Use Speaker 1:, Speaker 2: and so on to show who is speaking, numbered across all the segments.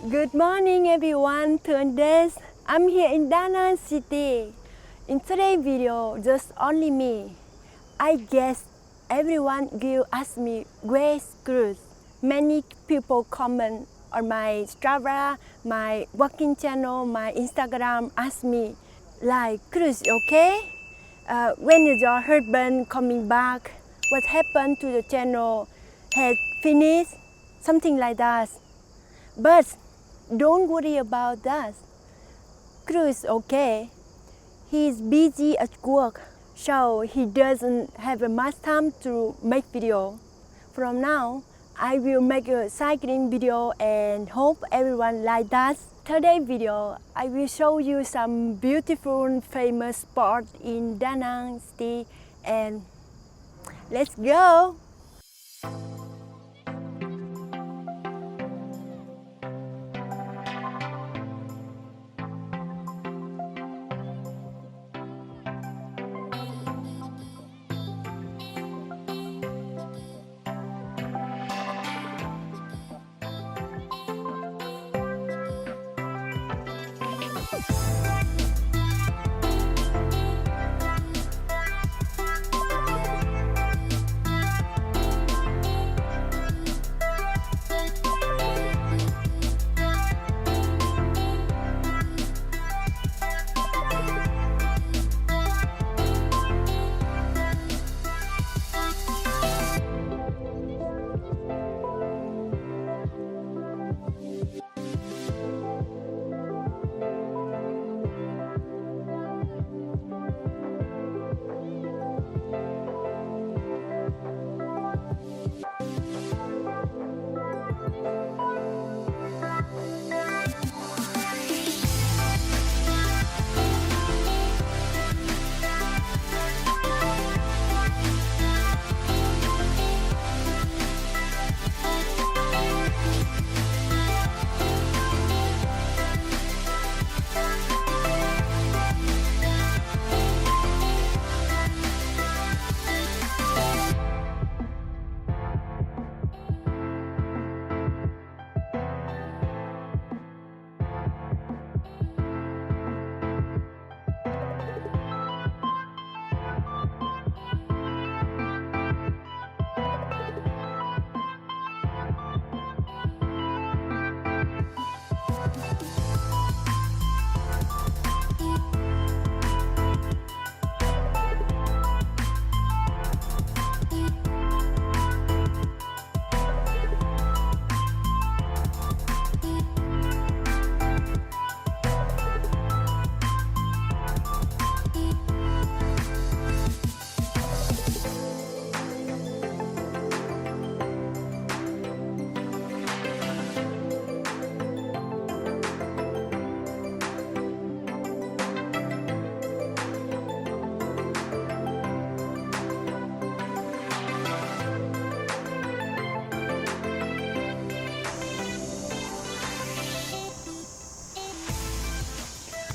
Speaker 1: Good morning everyone, Thuong days. I'm here in Danang city. In today's video, just only me. I guess everyone will ask me where's Cruz. Many people comment on my Strava, my working channel, my Instagram ask me like Cruz, okay? When is your husband coming back? What happened to the channel? Had finished? Something like that. But don't worry about that. Cruz is okay. He's busy at work, so he doesn't have much time to make video. From now, I will make a cycling video and hope everyone like that. Today's video, I will show you some beautiful famous spots in Danang city and let's go!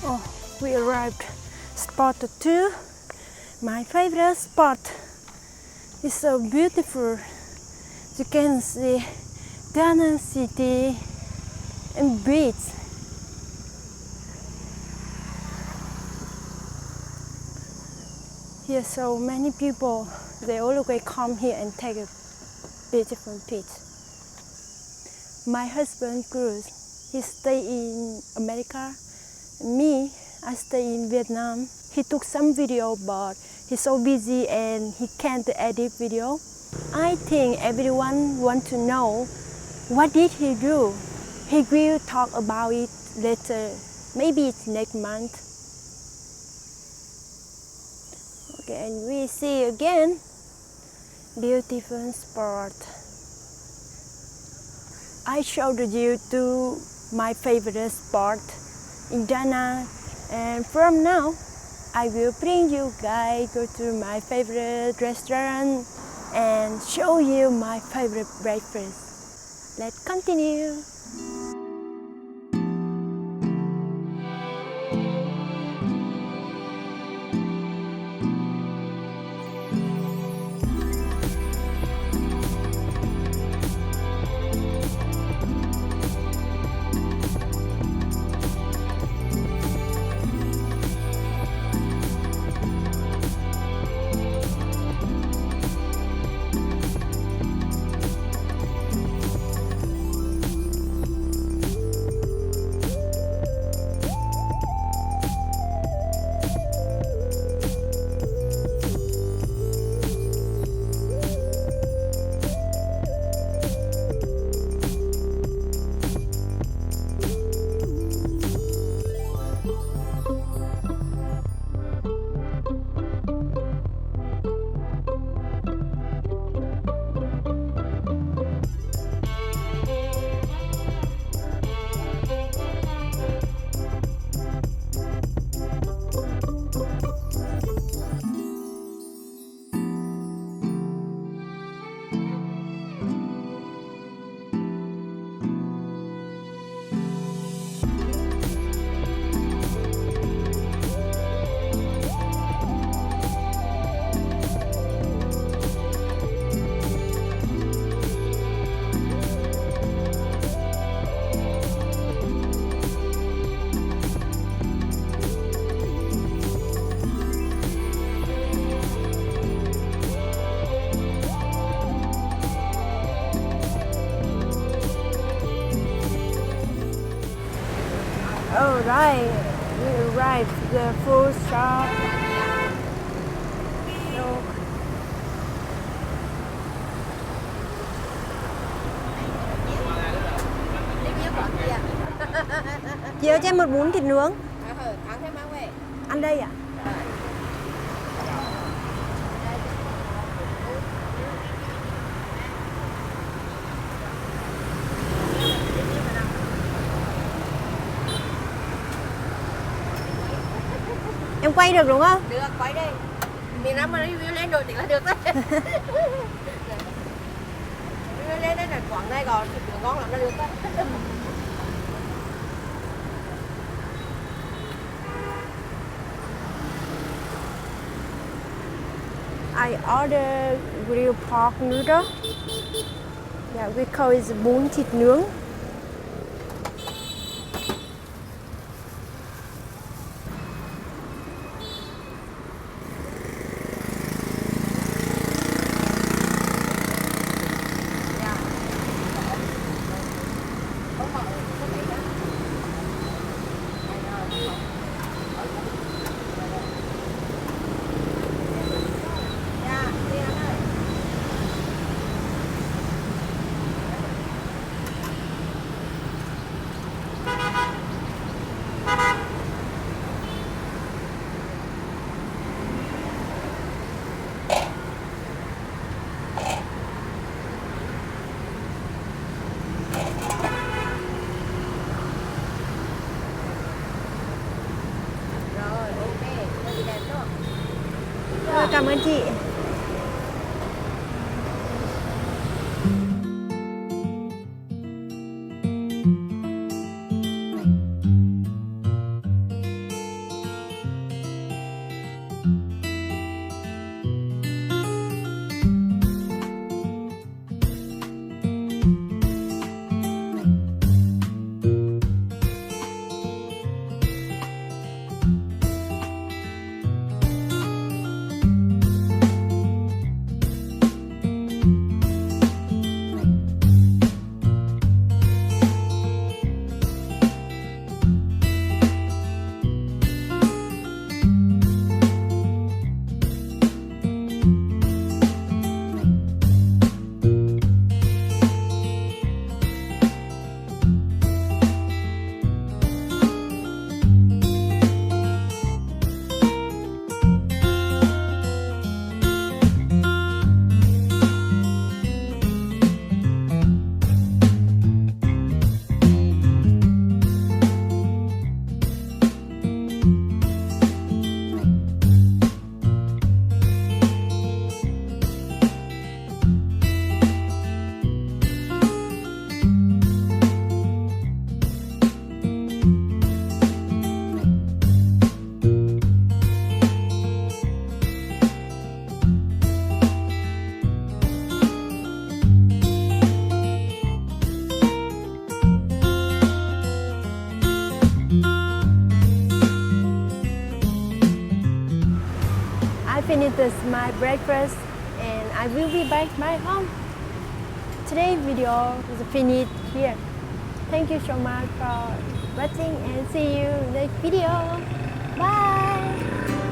Speaker 1: Oh, we arrived spot 2. My favorite spot is so beautiful. You can see Danang city and beach. Here so many people, they always come here and take a beautiful picture. My husband Cruz, he stay in America. Me, I stay in Vietnam. He took some video, but he's so busy and he can't edit video. I think everyone wants to know what did he do. He will talk about it later. Maybe it's next month. Okay, and we see again beautiful spot. I showed you to my favorite spot in Danang, and from now I will bring you guys go to my favorite restaurant and show you my favorite breakfast. Let's continue. We arrived the food shop. Look. Chị ơi cho em một bún thịt nướng. Ăn đây à? Em quay được đúng không?
Speaker 2: Được, quay đây. Miền Nam mà review lên nổi tiếng là được đấy. Review lên đây là quán này còn thịt nướng ngon lắm là được đấy.
Speaker 1: I ordered grilled pork noodle. Yeah, we call it bún thịt nướng. Cảm ơn chị. Finished my breakfast and I will be back my home. Today's video is finished here. Thank you so much for watching and see you next video. Bye.